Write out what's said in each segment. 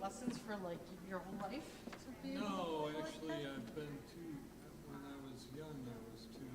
lessons for like your whole life to be able to No, play like actually, that? I've been to, when I was young, I was too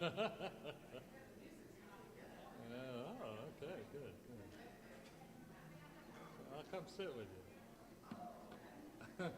Oh, okay, good, good. I'll come sit with you. Good.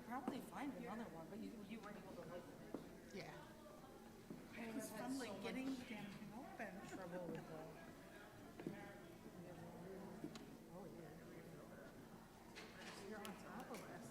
Probably find another one, but you were able to like. Yeah. I It was had fun, so like, much getting the damn thing open. trouble with the. Oh yeah. You're on top of us.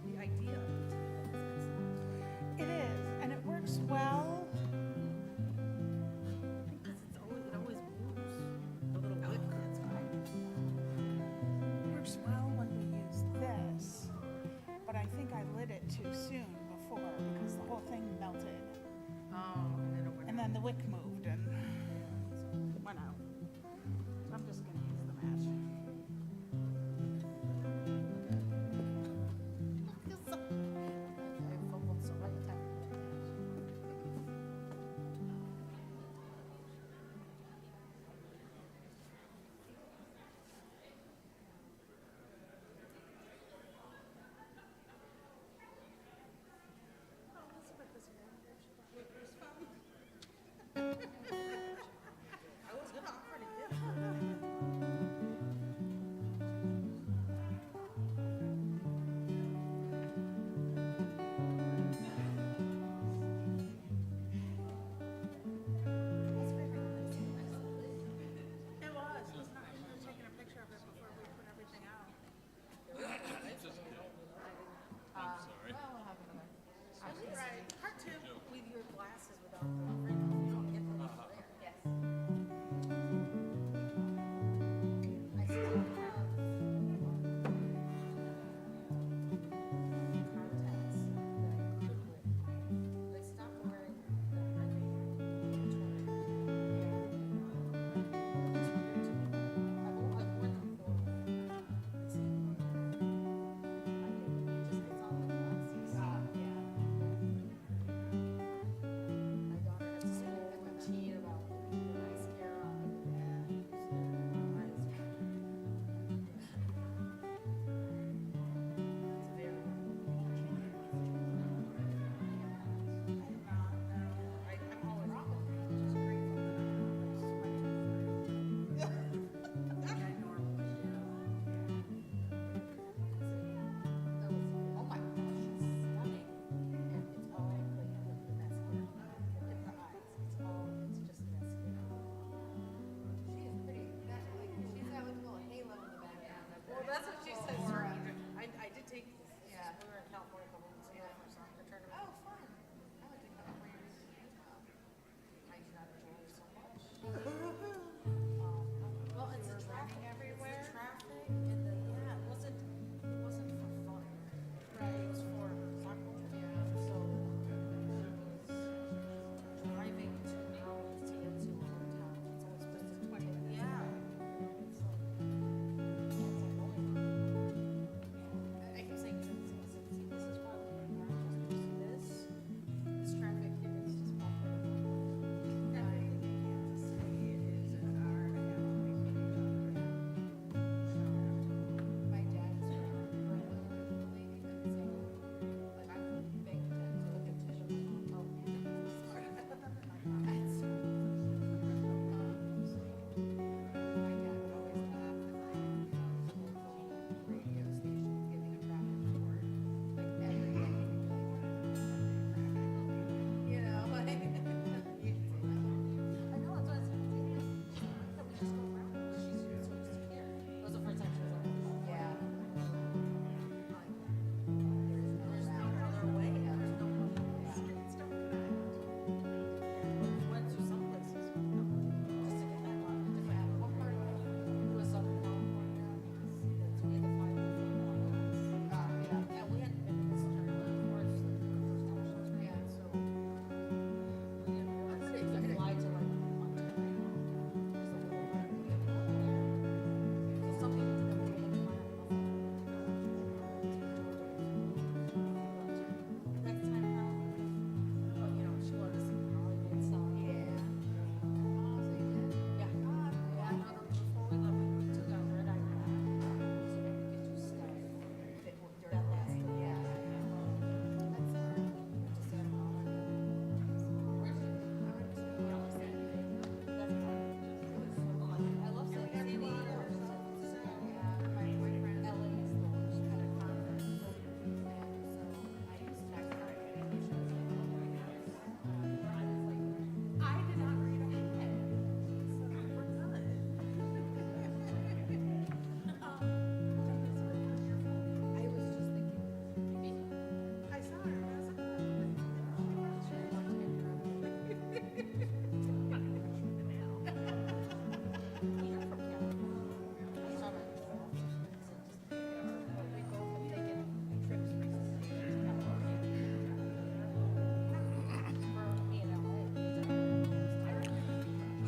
The idea of it is excellent. It is, and it works well. Because it always moves. The little wick, that's fine. It works well when we use this, but I think I lit it too soon before because the whole thing melted, Oh, and then it went. and then the wick moved and went out. So I'm just gonna use the match. I feel so. I fumbled so many times. Elizabeth is here. She brought Liquor's phone.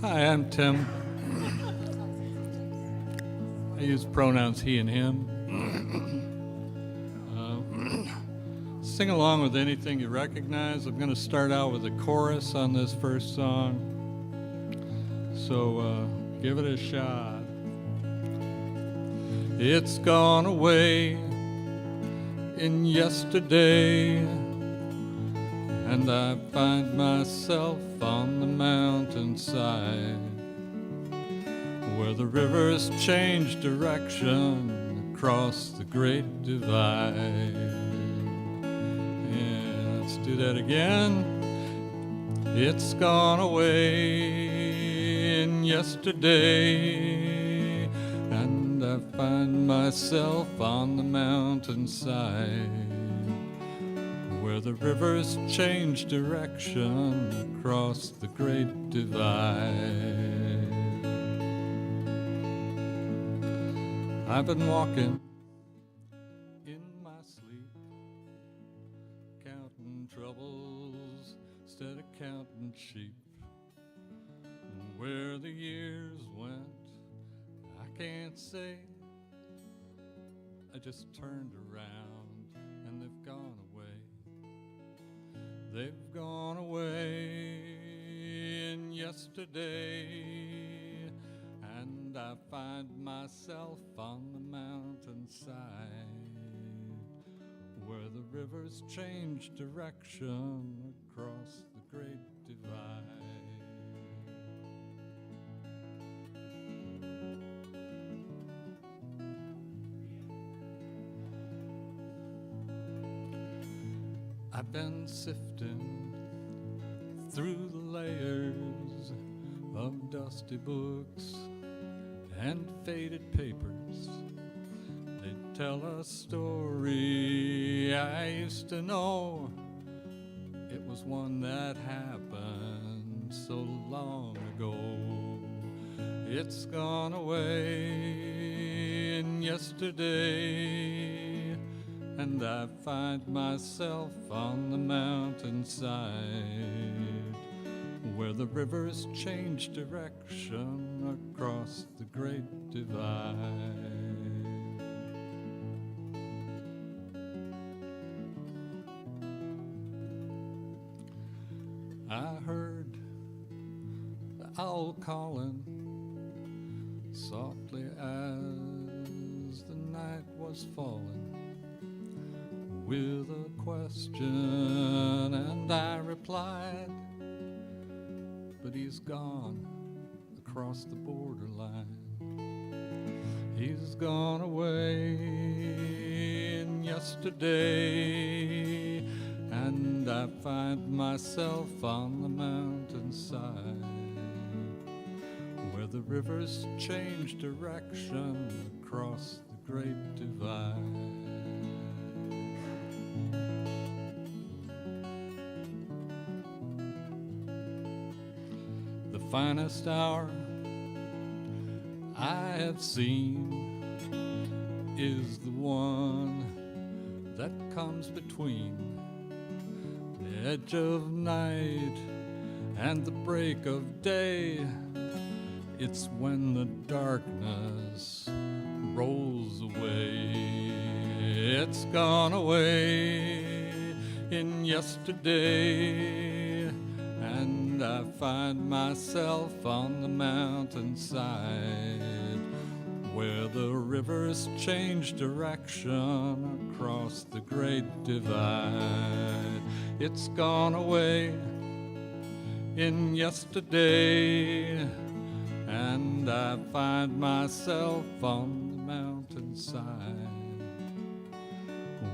Hi, I'm Tim. I use pronouns he and him. Sing along with anything you recognize. I'm going to start out with a chorus on this first song. So give it a shot. It's gone away in yesterday, and I find myself on the mountainside where the rivers change direction across the great divide. Yeah, let's do that again. It's gone away in yesterday, and I find myself on the mountainside where the rivers change direction across the great divide. I've been walking in my sleep, counting troubles instead of counting sheep. Where the years went, I can't say. I just turned around and they've gone away. They've gone away in yesterday, and I find myself on the mountainside where the rivers change direction across the great divide. I've been sifting through the layers of dusty books and faded papers. They tell a story I used to know. It was one that happened so long ago. It's gone away in yesterday, and I find myself on the mountainside where the rivers change direction across the great divide. I heard the owl calling softly as the night was falling with a question, and I replied, but he's gone across the borderline. He's gone away in yesterday, and I find myself on the mountainside where the rivers change direction across the great divide. The finest hour I have seen is the one that comes between the edge of night and the break of day. It's when the darkness rolls away. It's gone away in yesterday, and I find myself on the mountainside where the rivers change direction across the great divide. It's gone away in yesterday, and I find myself on the mountainside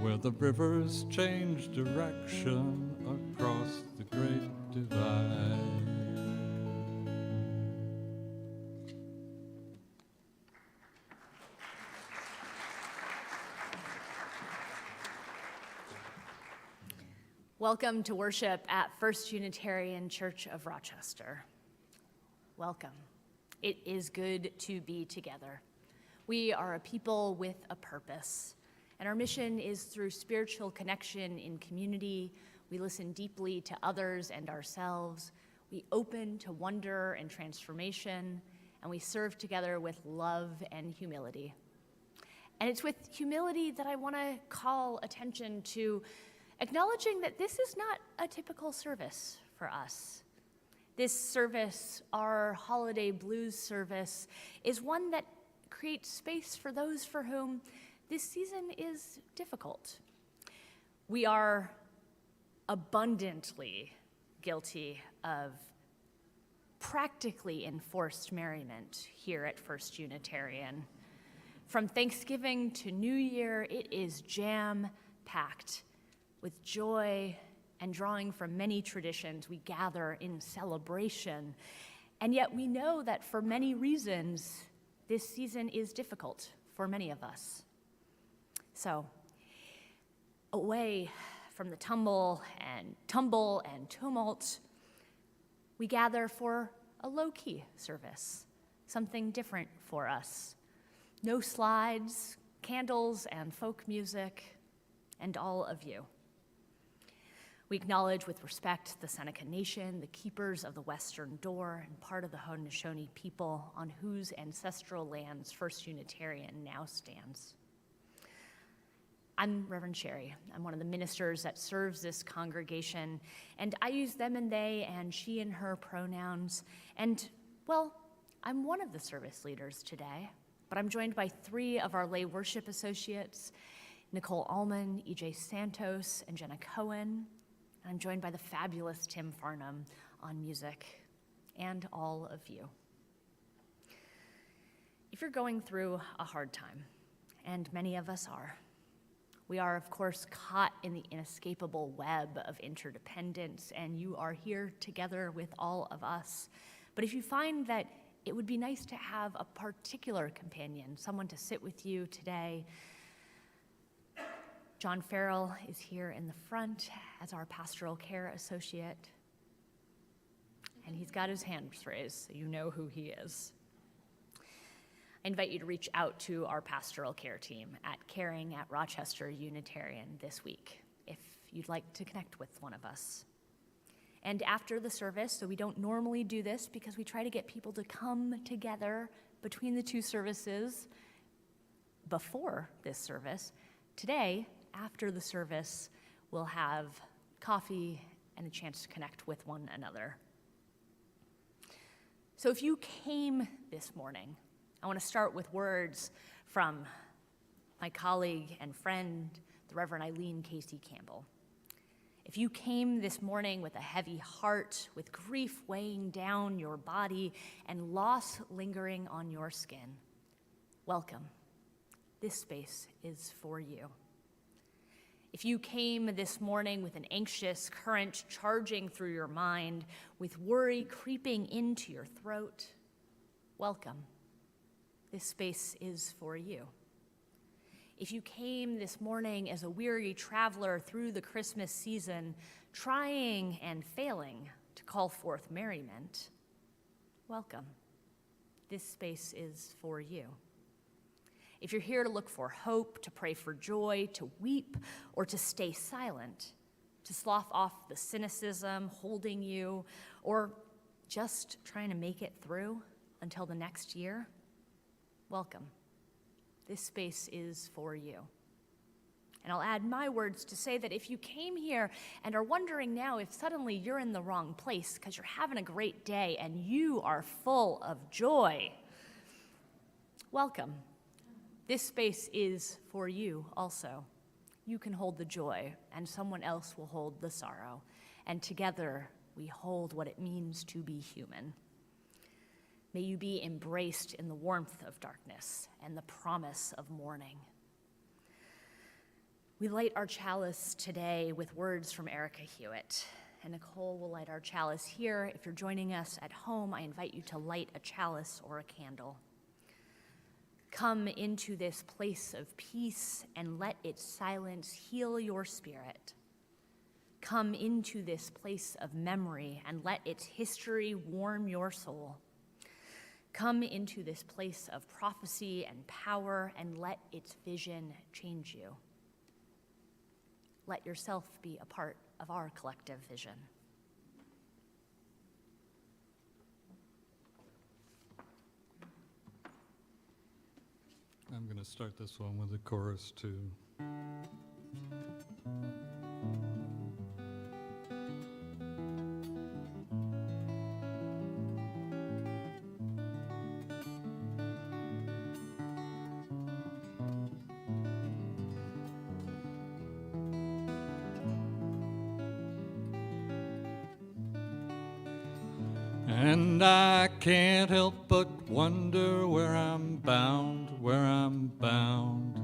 where the rivers change direction across the great divide. Welcome to worship at First Unitarian Church of Rochester. Welcome. It is good to be together. We are a people with a purpose, and our mission is through spiritual connection in community. We listen deeply to others and ourselves. We open to wonder and transformation, and we serve together with love and humility. And it's with humility that I want to call attention to acknowledging that this is not a typical service for us. This service, our holiday blues service, is one that creates space for those for whom this season is difficult. We are abundantly guilty of practically enforced merriment here at First Unitarian. From Thanksgiving to New Year, it is jam-packed with joy and drawing from many traditions we gather in celebration. And yet we know that for many reasons, this season is difficult for many of us. So, away from the tumble and tumult, we gather for a low-key service, something different for us. No slides, candles and folk music, and all of you. We acknowledge with respect the Seneca Nation, the keepers of the Western Door, and part of the Haudenosaunee people on whose ancestral lands First Unitarian now stands. I'm Reverend Shari. I'm one of the ministers that serves this congregation, and I use them and they and she and her pronouns. And, well, I'm one of the service leaders today, but I'm joined by 3 of our lay worship associates, Nicole Allman, EJ Santos, and Jenna Cohen. And I'm joined by the fabulous Tim Farnum on music, and all of you. If you're going through a hard time, and many of us are, we are, of course, caught in the inescapable web of interdependence, and you are here together with all of us. But if you find that it would be nice to have a particular companion, someone to sit with you today, John Farrell is here in the front as our pastoral care associate, and he's got his hands raised, so you know who he is. I invite you to reach out to our pastoral care team at Caring at Rochester Unitarian this week if you'd like to connect with one of us. And after the service, so we don't normally do this because we try to get people to come together between the 2 services before this service, today, after the service, we'll have coffee and a chance to connect with one another. So if you came this morning, I want to start with words from my colleague and friend, the Reverend Eileen Casey Campbell. If you came this morning with a heavy heart, with grief weighing down your body and loss lingering on your skin, welcome. This space is for you. If you came this morning with an anxious current charging through your mind, with worry creeping into your throat, welcome. This space is for you. If you came this morning as a weary traveler through the Christmas season, trying and failing to call forth merriment, welcome. This space is for you. If you're here to look for hope, to pray for joy, to weep, or to stay silent, to slough off the cynicism holding you, or just trying to make it through until the next year, welcome. This space is for you. And I'll add my words to say that if you came here and are wondering now if suddenly you're in the wrong place because you're having a great day and you are full of joy, welcome. This space is for you also. You can hold the joy and someone else will hold the sorrow. And together we hold what it means to be human. May you be embraced in the warmth of darkness and the promise of morning. We light our chalice today with words from Erica Hewitt, and Nicole will light our chalice here. If you're joining us at home, I invite you to light a chalice or a candle. Come into this place of peace and let its silence heal your spirit. Come into this place of memory and let its history warm your soul. Come into this place of prophecy and power and let its vision change you. Let yourself be a part of our collective vision. I'm going to start this one with a chorus too. And I can't help but wonder where I'm bound, where I'm bound.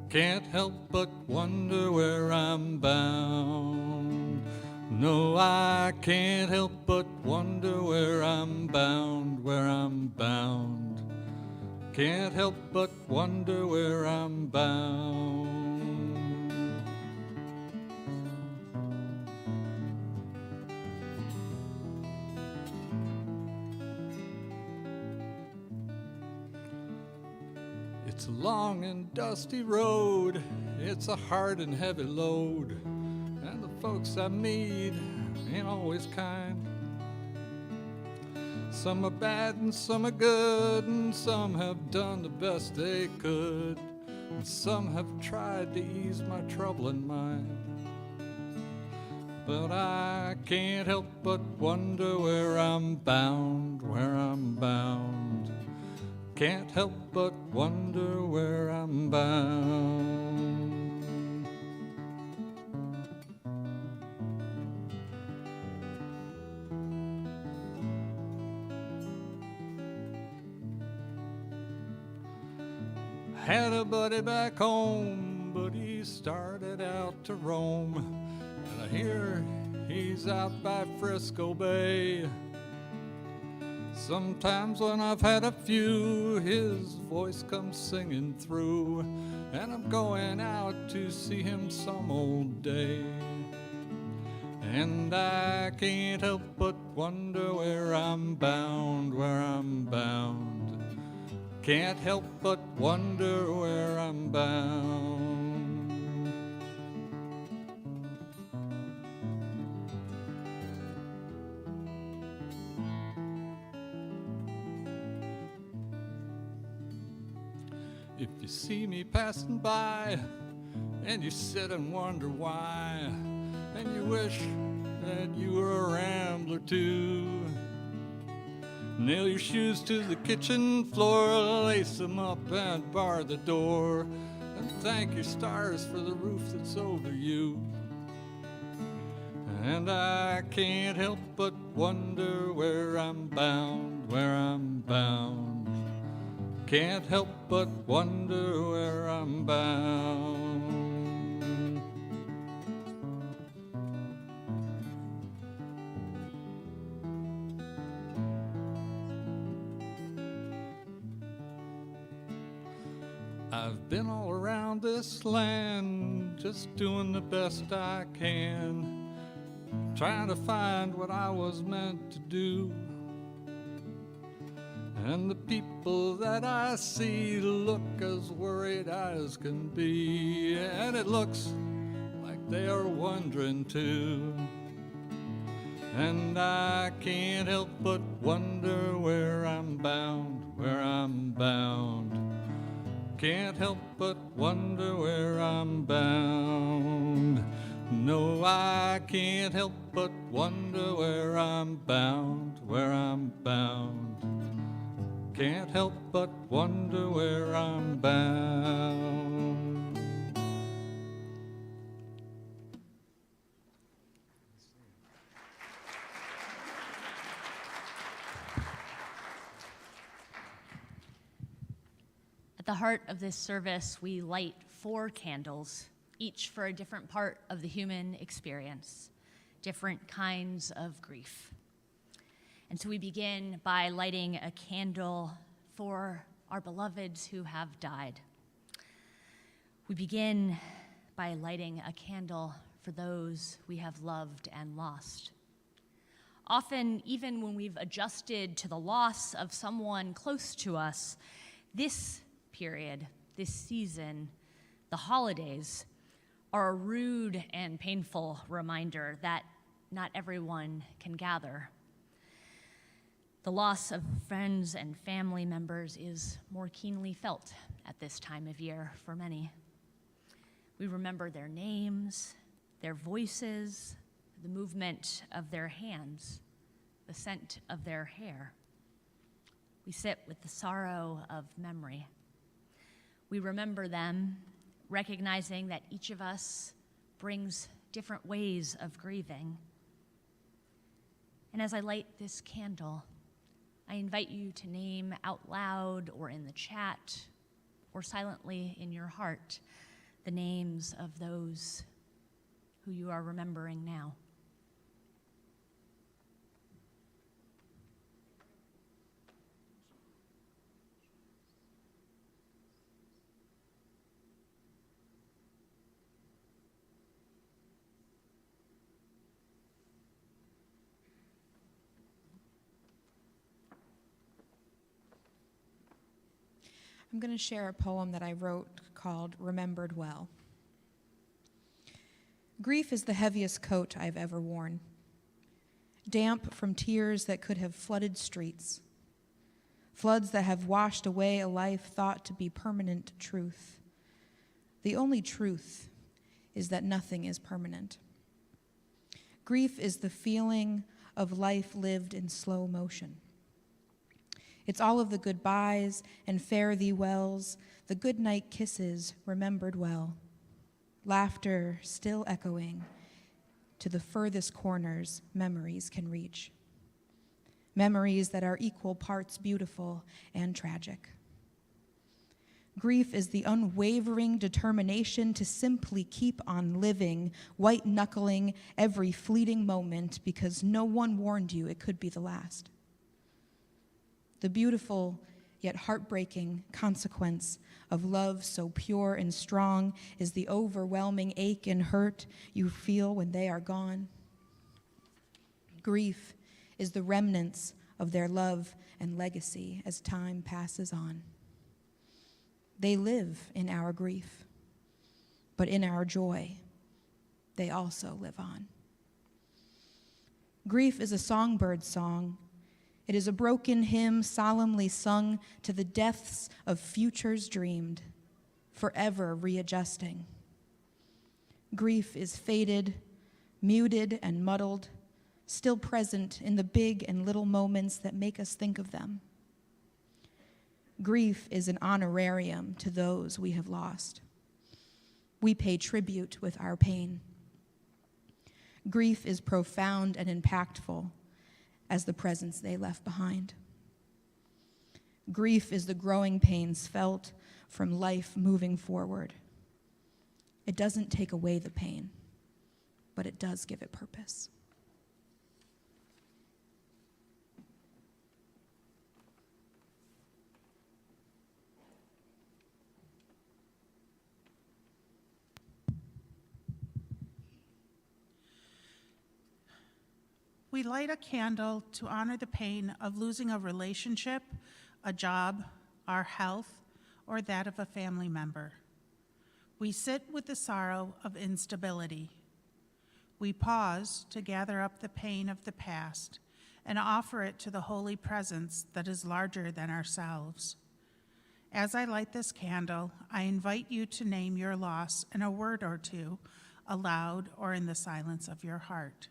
Can't help but wonder where I'm bound. No, I can't help but wonder where I'm bound, where I'm bound. Can't help but wonder where I'm bound. It's a long and dusty road, it's a hard and heavy load, and the folks I meet ain't always kind. Some are bad and some are good, and some have done the best they could, and some have tried to ease my troubling mind. But I can't help but wonder where I'm bound, where I'm bound. Can't help but wonder where I'm bound. Had a buddy back home, but he started out to roam, and I hear he's out by Frisco Bay. Sometimes when I've had a few, his voice comes singing through, and I'm going out to see him some old day. And I can't help but wonder where I'm bound, where I'm bound. Can't help but wonder where I'm bound. If you see me passing by and you sit and wonder why, and you wish that you were a rambler too, nail your shoes to the kitchen floor, lace them up and bar the door, and thank your stars for the roof that's over you. And I can't help but wonder where I'm bound, where I'm bound. Can't help but wonder where I'm bound. I've been all around this land, just doing the best I can, trying to find what I was meant to do. And the people that I see look as worried as can be, and it looks like they are wondering too. And I can't help but wonder where I'm bound, where I'm bound. Can't help but wonder where I'm bound. No, I can't help but wonder where I'm bound, where I'm bound. Can't help but wonder where I'm bound. At the heart of this service, we light 4 candles, each for a different part of the human experience, different kinds of grief. And so we begin by lighting a candle for our beloveds who have died. We begin by lighting a candle for those we have loved and lost. Often, even when we've adjusted to the loss of someone close to us, this period, this season, the holidays, are a rude and painful reminder that not everyone can gather. The loss of friends and family members is more keenly felt at this time of year for many. We remember their names, their voices, the movement of their hands, the scent of their hair. We sit with the sorrow of memory. We remember them, recognizing that each of us brings different ways of grieving. And as I light this candle, I invite you to name out loud or in the chat or silently in your heart the names of those who you are remembering now. I'm going to share a poem that I wrote called Remembered Well. Grief is the heaviest coat I've ever worn, damp from tears that could have flooded streets, floods that have washed away a life thought to be permanent truth. The only truth is that nothing is permanent. Grief is the feeling of life lived in slow motion. It's all of the goodbyes and fare thee wells, the goodnight kisses remembered well, laughter still echoing to the furthest corners memories can reach. Memories that are equal parts beautiful and tragic. Grief is the unwavering determination to simply keep on living, white-knuckling every fleeting moment because no one warned you it could be the last. The beautiful yet heartbreaking consequence of love so pure and strong is the overwhelming ache and hurt you feel when they are gone. Grief is the remnants of their love and legacy as time passes on. They live in our grief, but in our joy, they also live on. Grief is a songbird's song. It is a broken hymn solemnly sung to the depths of futures dreamed, forever readjusting. Grief is faded, muted, and muddled, still present in the big and little moments that make us think of them. Grief is an honorarium to those we have lost. We pay tribute with our pain. Grief is profound and impactful as the presence they left behind. Grief is the growing pains felt from life moving forward. It doesn't take away the pain, but it does give it purpose. We light a candle to honor the pain of losing a relationship, a job, our health, or that of a family member. We sit with the sorrow of instability. We pause to gather up the pain of the past and offer it to the holy presence that is larger than ourselves. As I light this candle, I invite you to name your loss in a word or two, aloud or in the silence of your heart.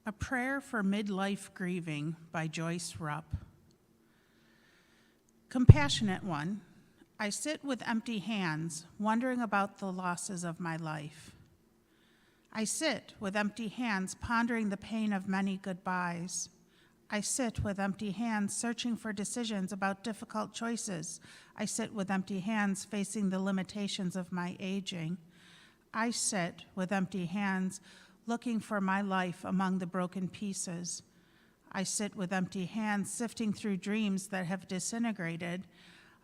A Prayer for Midlife Grieving by Joyce Rupp. Compassionate one, I sit with empty hands, wondering about the losses of my life. I sit with empty hands, pondering the pain of many goodbyes. I sit with empty hands, searching for decisions about difficult choices. I sit with empty hands, facing the limitations of my aging. I sit with empty hands, looking for my life among the broken pieces. I sit with empty hands, sifting through dreams that have disintegrated.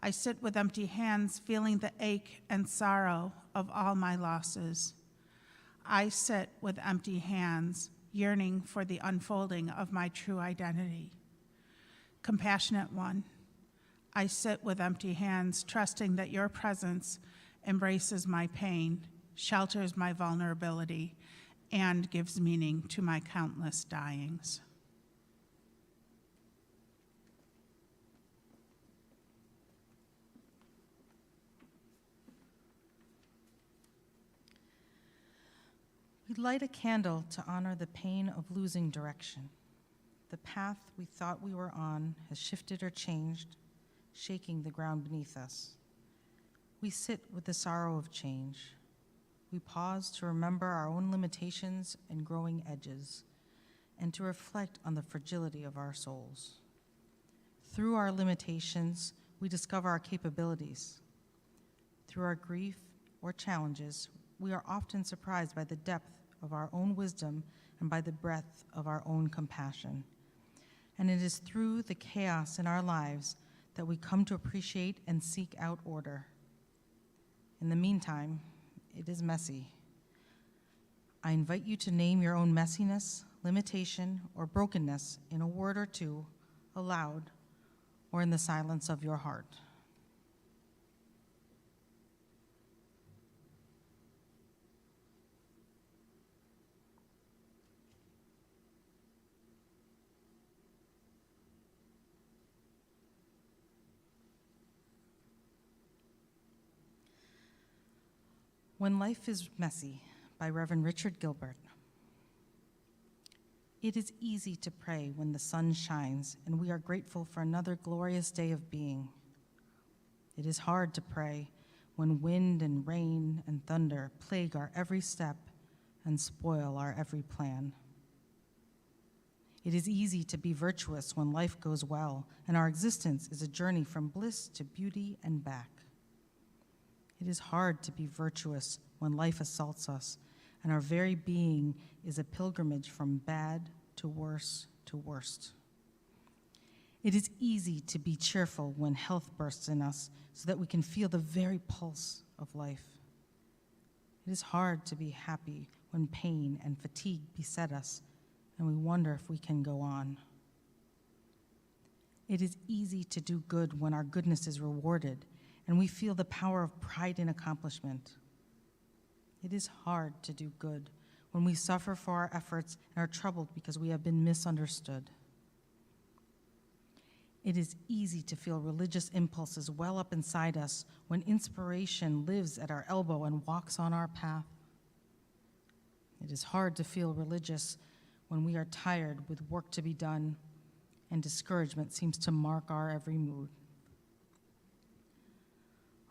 I sit with empty hands, feeling the ache and sorrow of all my losses. I sit with empty hands, yearning for the unfolding of my true identity. Compassionate One, I sit with empty hands, trusting that your presence embraces my pain, shelters my vulnerability, and gives meaning to my countless dyings. We light a candle to honor the pain of losing direction. The path we thought we were on has shifted or changed, shaking the ground beneath us. We sit with the sorrow of change. We pause to remember our own limitations and growing edges, and to reflect on the fragility of our souls. Through our limitations, we discover our capabilities. Through our grief or challenges, we are often surprised by the depth of our own wisdom and by the breadth of our own compassion. And it is through the chaos in our lives that we come to appreciate and seek out order. In the meantime, it is messy. I invite you to name your own messiness, limitation, or brokenness in a word or two, aloud, or in the silence of your heart. When Life is Messy by Reverend Richard Gilbert. It is easy to pray when the sun shines and we are grateful for another glorious day of being. It is hard to pray when wind and rain and thunder plague our every step and spoil our every plan. It is easy to be virtuous when life goes well and our existence is a journey from bliss to beauty and back. It is hard to be virtuous when life assaults us and our very being is a pilgrimage from bad to worse to worst. It is easy to be cheerful when health bursts in us so that we can feel the very pulse of life. It is hard to be happy when pain and fatigue beset us and we wonder if we can go on. It is easy to do good when our goodness is rewarded and we feel the power of pride in accomplishment. It is hard to do good when we suffer for our efforts and are troubled because we have been misunderstood. It is easy to feel religious impulses well up inside us when inspiration lives at our elbow and walks on our path. It is hard to feel religious when we are tired with work to be done and discouragement seems to mark our every mood.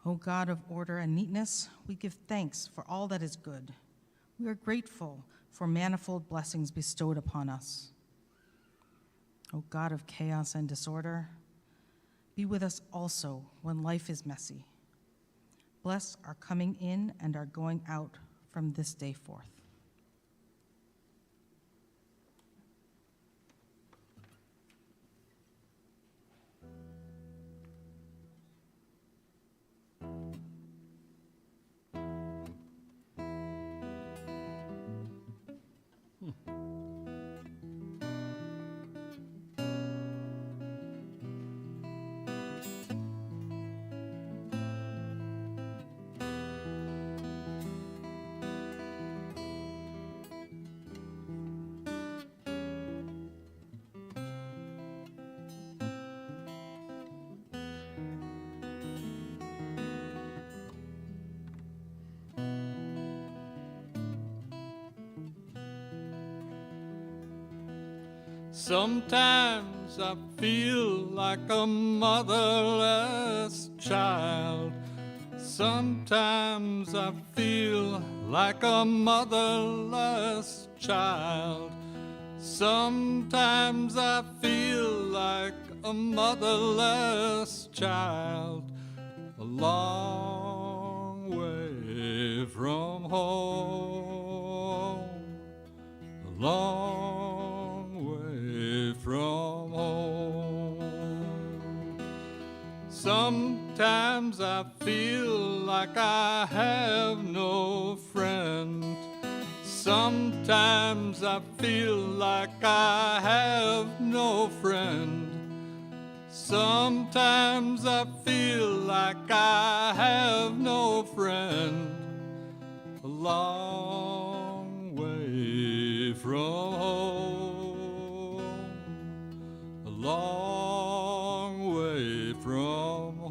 O God of order and neatness, we give thanks for all that is good. We are grateful for manifold blessings bestowed upon us. O God of chaos and disorder, be with us also when life is messy. Bless our coming in and our going out from this day forth. Sometimes I feel like a motherless child. Sometimes I feel like a motherless child. Sometimes I feel like a motherless child. A long way from home. A long way from home. Some Sometimes I feel like I have no friend. Sometimes I feel like I have no friend. Sometimes I feel like I have no friend. A long way from home. A long way from home.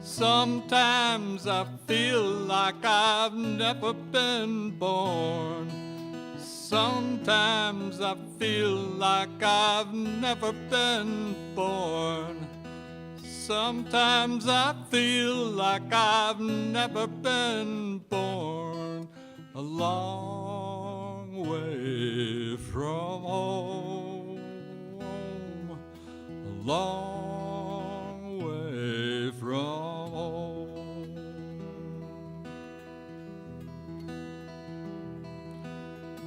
Sometimes I feel like I've never been born. Sometimes I feel like I've never been born. Sometimes I feel like I've never been born. A long way from home. A long way from home.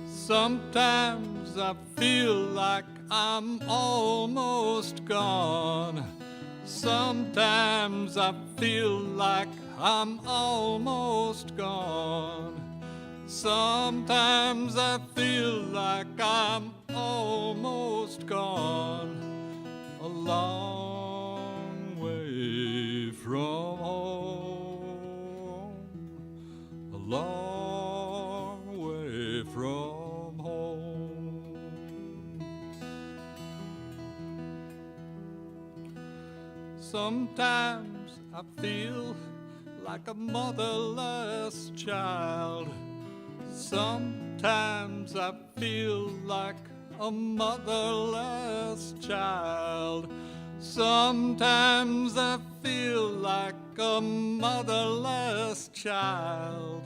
Sometimes I feel like I'm almost gone. Sometimes I feel like I'm almost gone. Sometimes I feel like I'm almost gone. A long way from home. A long way from home. Sometimes I feel like a motherless child. Sometimes I feel like a motherless child. Sometimes I feel like a motherless child.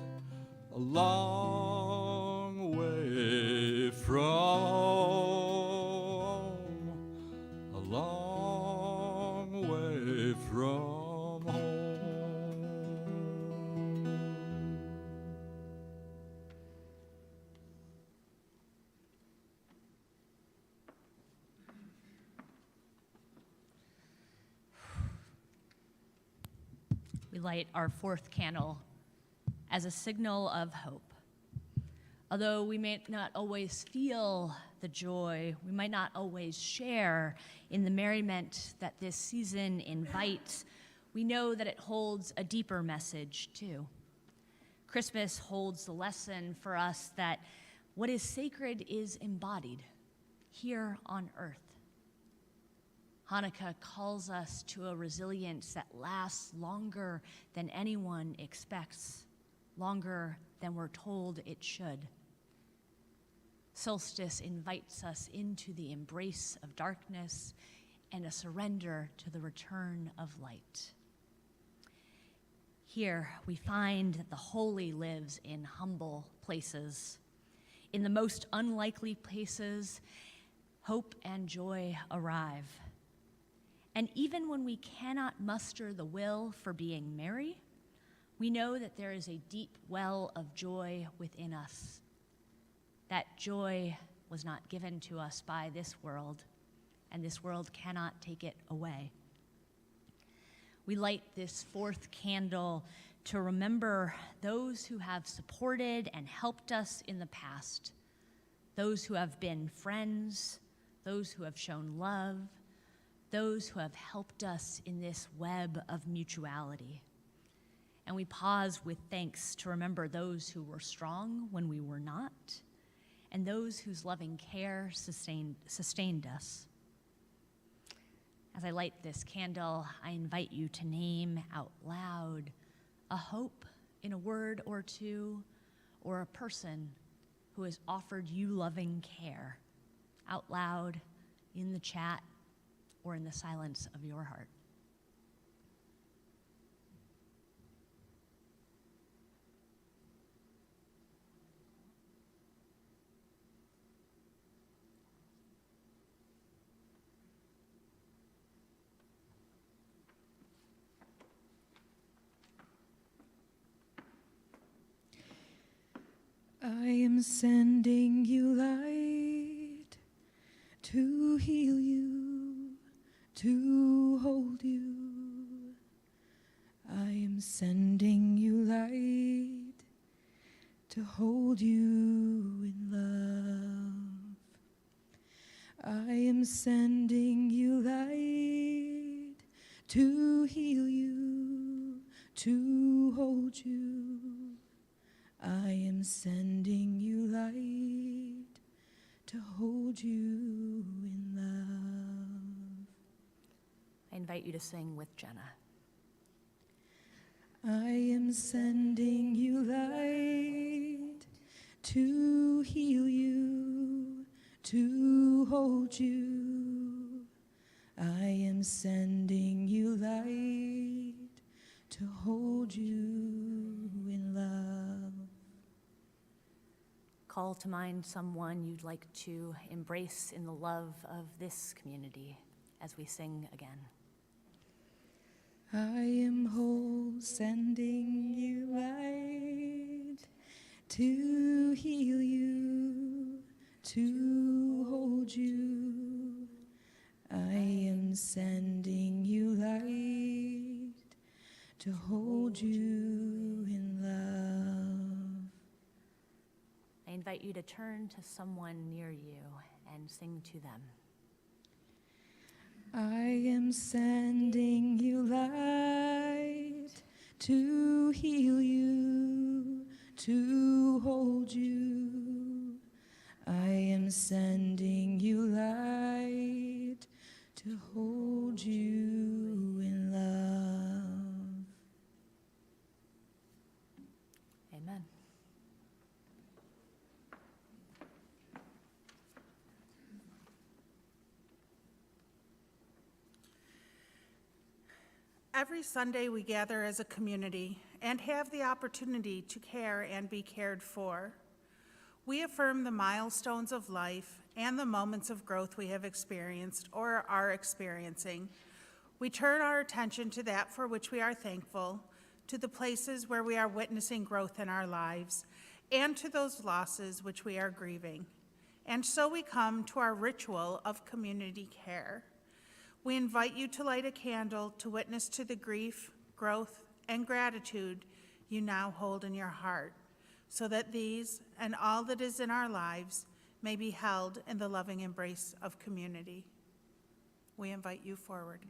A long way from home. A long way from home. We light our fourth candle as a signal of hope. Although we may not always feel the joy, we might not always share in the merriment that this season invites, we know that it holds a deeper message too. Christmas holds the lesson for us that what is sacred is embodied here on earth. Hanukkah calls us to a resilience that lasts longer than anyone expects, longer than we're told it should. Solstice invites us into the embrace of darkness and a surrender to the return of light. Here we find that the holy lives in humble places. In the most unlikely places, hope and joy arrive. And even when we cannot muster the will for being merry, we know that there is a deep well of joy within us. That joy was not given to us by this world, and this world cannot take it away. We light this fourth candle to remember those who have supported and helped us in the past, those who have been friends, those who have shown love, those who have helped us in this web of mutuality. And we pause with thanks to remember those who were strong when we were not, and those whose loving care sustained us. As I light this candle, I invite you to name out loud a hope in a word or two, or a person who has offered you loving care, out loud, in the chat, or in the silence of your heart. I am sending you light to heal you, to hold you. I am sending you light to hold you in love. I am sending you light to heal you, to hold you. I am sending you light to hold you in love. I invite you to sing with Jenna. I am sending you light to heal you, to hold you. I am sending you light to hold you in love. Call to mind someone you'd like to embrace in the love of this community as we sing again. I am whole, sending you light to heal you, to hold you. I am sending you light to hold you in love. I invite you to turn to someone near you and sing to them. I am sending you light to heal you, to hold you. I am sending you light to hold you in love. Amen. Every Sunday, we gather as a community and have the opportunity to care and be cared for. We affirm the milestones of life and the moments of growth we have experienced or are experiencing. We turn our attention to that for which we are thankful, to the places where we are witnessing growth in our lives, and to those losses which we are grieving. And so we come to our ritual of community care. We invite you to light a candle to witness to the grief, growth, and gratitude you now hold in your heart, so that these and all that is in our lives may be held in the loving embrace of community. We invite you forward.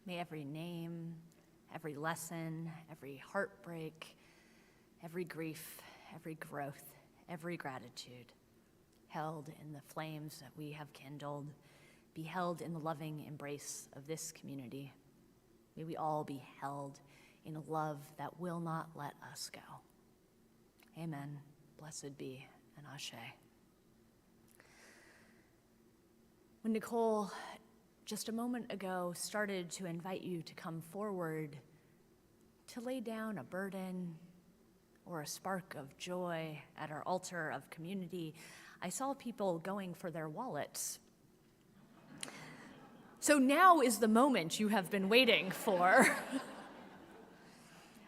May every name, every lesson, every heartbreak, every grief, every growth, every gratitude, held in the flames that we have kindled, be held in the loving embrace of this community. May we all be held in a love that will not let us go. Amen. Blessed be, and Ashe. When Nicole, just a moment ago, started to invite you to come forward to lay down a burden or a spark of joy at our altar of community, I saw people going for their wallets. So now is the moment you have been waiting for.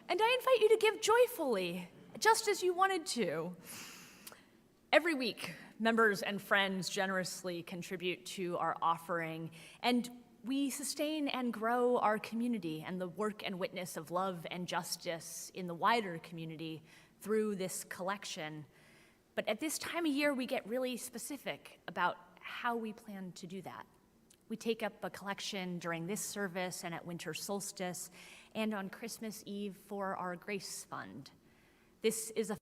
And I invite you to give joyfully, just as you wanted to. Every week, members and friends generously contribute to our offering, and we sustain and grow our community and the work and witness of love and justice in the wider community through this collection. But at this time of year, we get really specific about how we plan to do that. We take up a collection during this service and at winter solstice and on Christmas Eve for our Grace Fund. This is a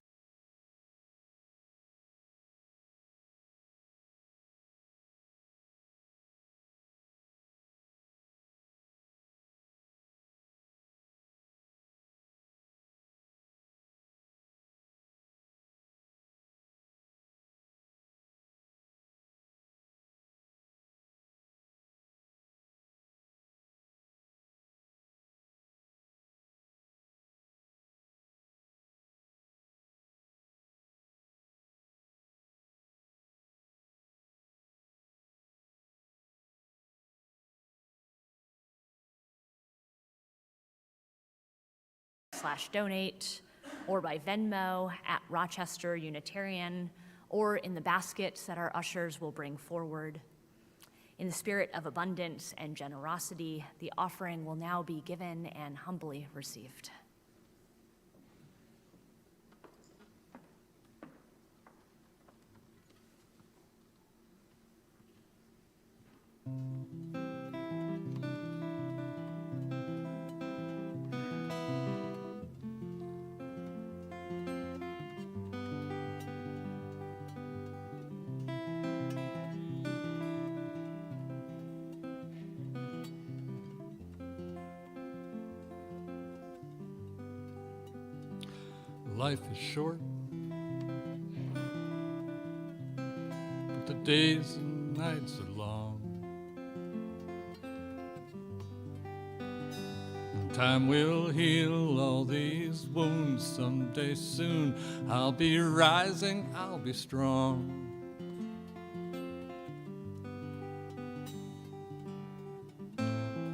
/donate, or by Venmo at Rochester Unitarian, or in the baskets that our ushers will bring forward. In the spirit of abundance and generosity, the offering will now be given and humbly received. Life is short, but the days and nights are long. And time will heal all these wounds someday soon. I'll be rising, I'll be strong.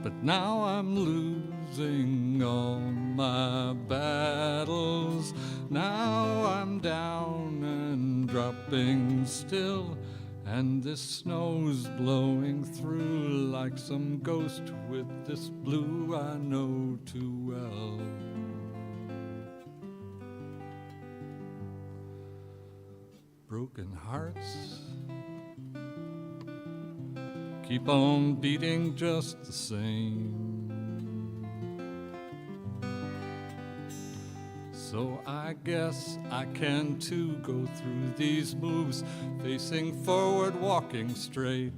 But now I'm losing all my battles. Now I'm down and dropping still, and this snow's blowing through like some ghost with this blue I know too well. Broken hearts keep on beating just the same. So I guess I can too go through these moves, facing forward, walking straight.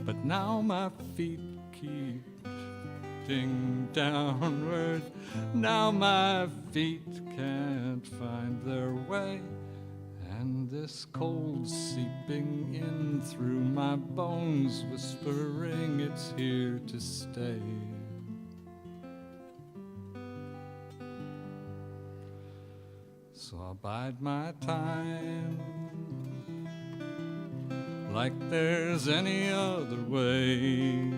But now my feet keep drifting downward. Now my feet can't find their way. And this cold seeping in through my bones, whispering it's here to stay. So I'll bide my time, like there's any other way.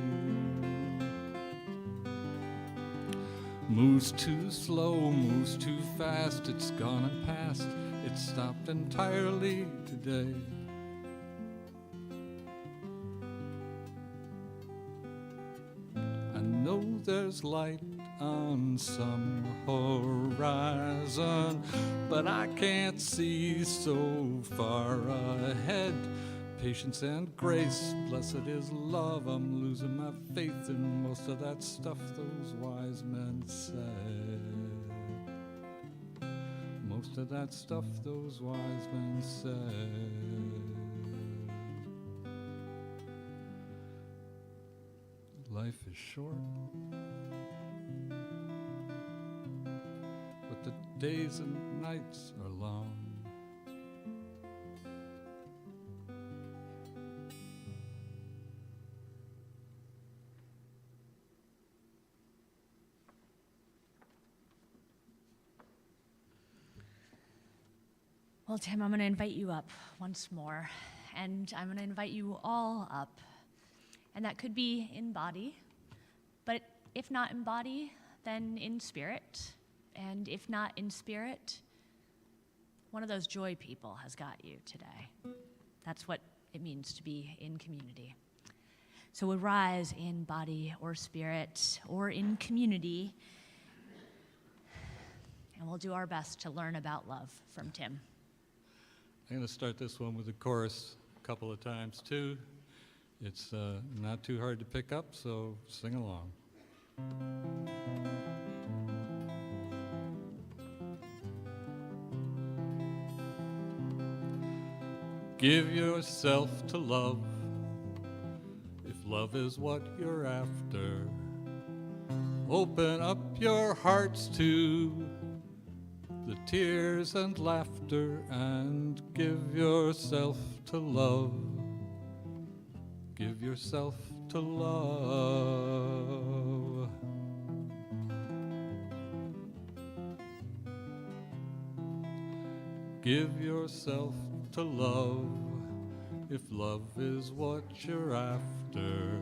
Moves too slow, moves too fast, it's gone and passed. It stopped entirely today. I know there's light on some horizon, but I can't see so far ahead. patience and grace. Blessed is love. I'm losing my faith in most of that stuff those wise men said. Most of that stuff those wise men said. Life is short, but the days and nights are long. Well, Tim, I'm going to invite you up once more, and I'm going to invite you all up. And that could be in body, but if not in body, then in spirit. And if not in spirit, one of those joy people has got you today. That's what it means to be in community. So we'll rise in body or spirit or in community, and we'll do our best to learn about love from Tim. I'm going to start this one with the chorus a couple of times too. It's not too hard to pick up, so sing along. Give yourself to love, if love is what you're after. Open up your hearts to the tears and laughter, and give yourself to love. Give yourself to love. Give yourself to love, if love is what you're after.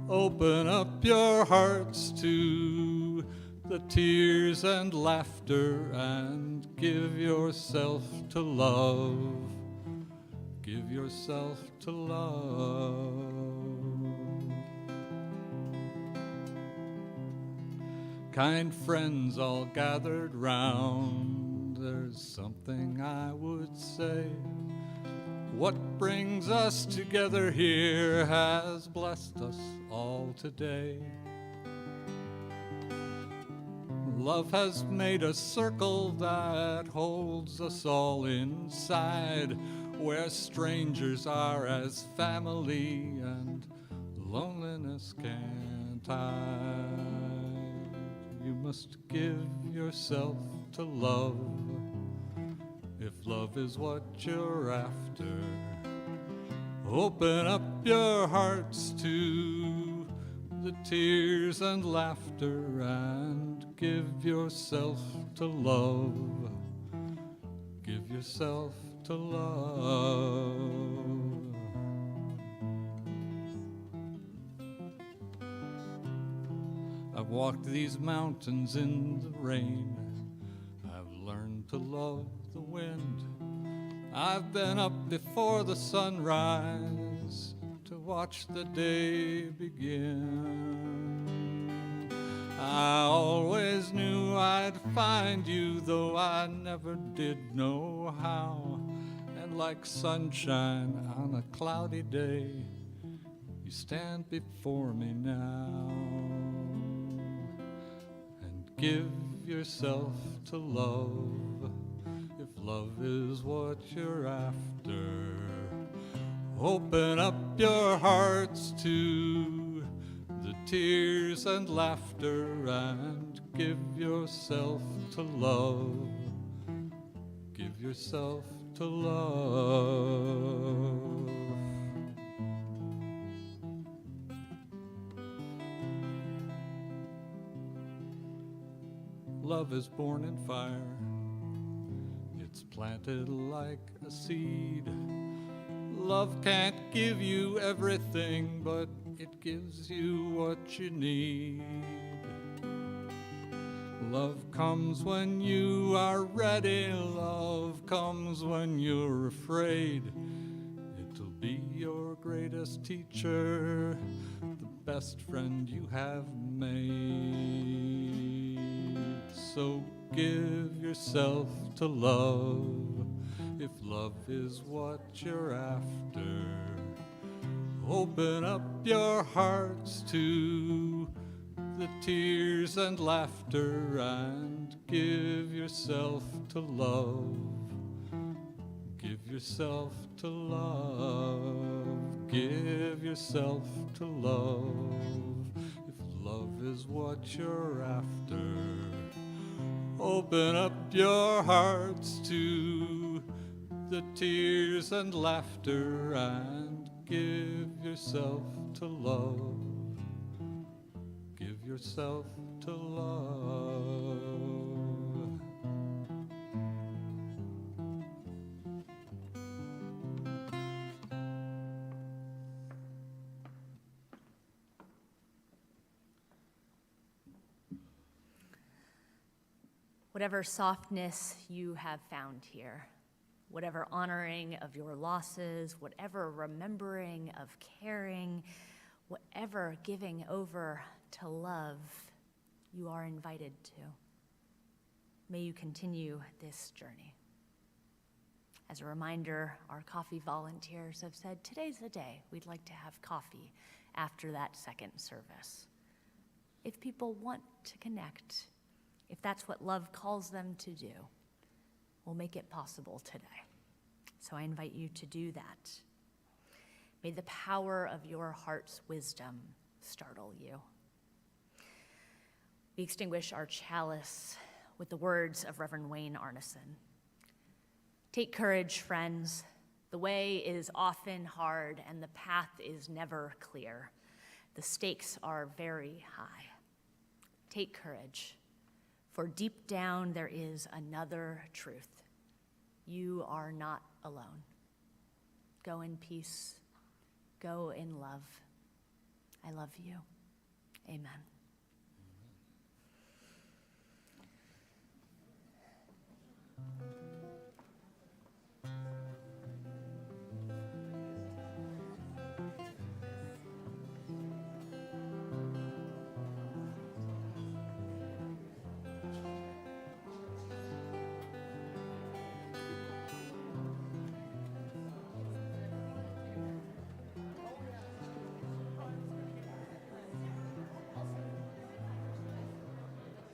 Open up your hearts to the tears and laughter, and give yourself to love. Give yourself to love. Kind friends all gathered round, there's something I would say. What brings us together here has blessed us all today. Love has made a circle that holds us all inside, where strangers are as family and loneliness can't hide. You must give yourself to love, if love is what you're after. Open up your hearts to the tears and laughter, and give yourself to love. Give yourself to love. I've walked these mountains in the rain. I've learned to love the wind. I've been up before the sunrise to watch the day begin. I always knew I'd find you, though I never did know how. And like sunshine on a cloudy day, you stand before me now. And give yourself to love, if love is what you're after. Open up your hearts to the tears and laughter, and give yourself to love. Give yourself to love. Love is born in fire. It's planted like a seed. Love can't give you everything, but it gives you what you need. Love comes when you are ready. Love comes when you're afraid. It'll be your greatest teacher, the best friend you have made. So give yourself to love, if love is what you're after. Open up your hearts to the tears and laughter and give yourself to love. Give yourself to love. Give yourself to love. If love is what you're after, open up your hearts to the tears and laughter and give yourself to love. Give yourself to love. Whatever softness you have found here, whatever honoring of your losses, whatever remembering of caring, whatever giving over to love, you are invited to. May you continue this journey. As a reminder, our coffee volunteers have said today's the day we'd like to have coffee after that second service. If people want to connect, if that's what love calls them to do, we'll make it possible today. So I invite you to do that. May the power of your heart's wisdom startle you. We extinguish our chalice with the words of Reverend Wayne Arneson. Take courage, friends. The way is often hard and the path is never clear. The stakes are very high. Take courage, for deep down there is another truth. You are not alone. Go in peace. Go in love. I love you. Amen.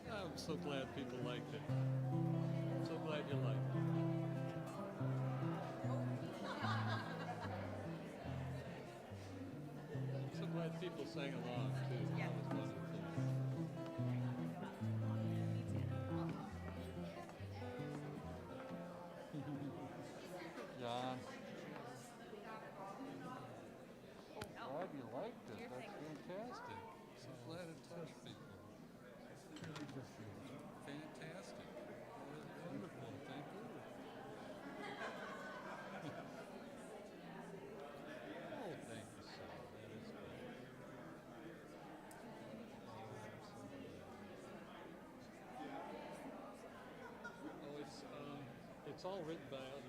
I'm so glad people liked it. I'm so glad you liked it. I'm so glad people sang along too. That was wonderful. John. So glad you liked it. That's fantastic. So glad it touched people. Fantastic. Wonderful. Thank you. Oh, thank you, sir. That is great. Oh, it's all written by others.